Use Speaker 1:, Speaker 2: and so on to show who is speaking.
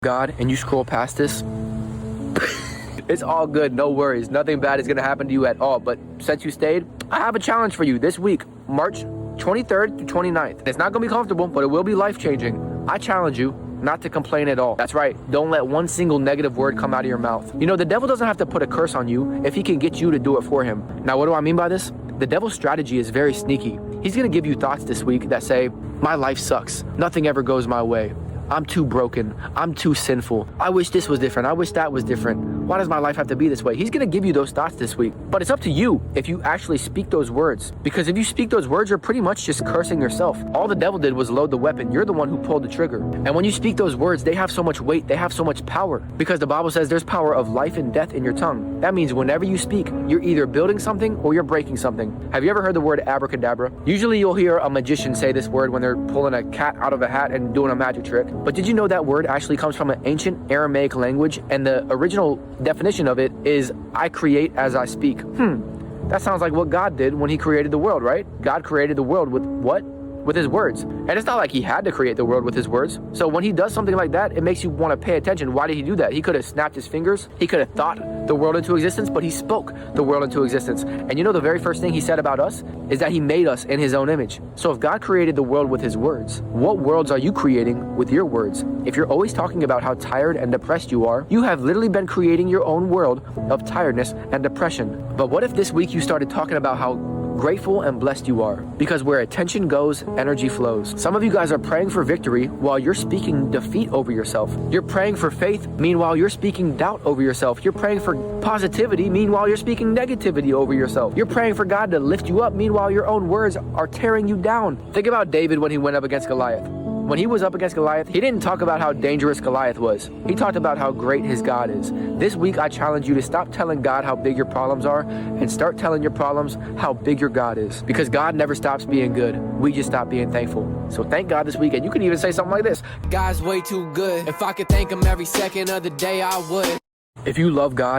Speaker 1: God and you scroll past this, it's all good, no worries. Nothing bad is gonna happen to you at all. But since you stayed, I have a challenge for you this week, March 23rd through 29th. It's not gonna be comfortable, but it will be life-changing. I challenge you not to complain at all. That's right, don't let one single negative word come out of your mouth. You know, the devil doesn't have to put a curse on you if he can get you to do it for him. Now, what do I mean by this? The devil's strategy is very sneaky. He's gonna give you thoughts this week that say, my life sucks, nothing ever goes my way. I'm too broken. I'm too sinful. I wish this was different. I wish that was different. Why does my life have to be this way? He's going to give you those thoughts this week. But it's up to you if you actually speak those words. Because if you speak those words, you're pretty much just cursing yourself. All the devil did was load the weapon. You're the one who pulled the trigger. And when you speak those words, they have so much weight. They have so much power. Because the Bible says there's power of life and death in your tongue. That means whenever you speak, you're either building something or you're breaking something. Have you ever heard the word abracadabra? Usually you'll hear a magician say this word when they're pulling a cat out of a hat and doing a magic trick. But did you know that word actually comes from an ancient Aramaic language, and the original definition of it is I create as I speak. That sounds like what God did when he created the world, right? God created the world with what? With his words. And it's not like he had to create the world with his words. So when he does something like that, it makes you want to pay attention. Why did he do that? He could have snapped his fingers. He could have thought the world into existence, but he spoke the world into existence. And you know the very first thing he said about us is that he made us in his own image. So if God created the world with his words, what worlds are you creating with your words? If you're always talking about how tired and depressed you are, you have literally been creating your own world of tiredness and depression. But what if this week you started talking about how grateful and blessed you are? Because where attention goes, energy flows. Some of you guys are praying for victory while you're speaking defeat over yourself. You're praying for faith, meanwhile you're speaking doubt over yourself. You're praying for positivity, meanwhile you're speaking negativity over yourself. You're praying for God to lift you up, meanwhile your own words are tearing you down. Think about David when he went up against Goliath. When he was up against Goliath, he didn't talk about how dangerous Goliath was. He talked about how great his God is. This week, I challenge you to stop telling God how big your problems are and start telling your problems how big your God is. Because God never stops being good. We just stop being thankful. So thank God this week. And you can even say something like this.
Speaker 2: God's way too good. If I could thank him every second of the day, I would.
Speaker 1: If you love God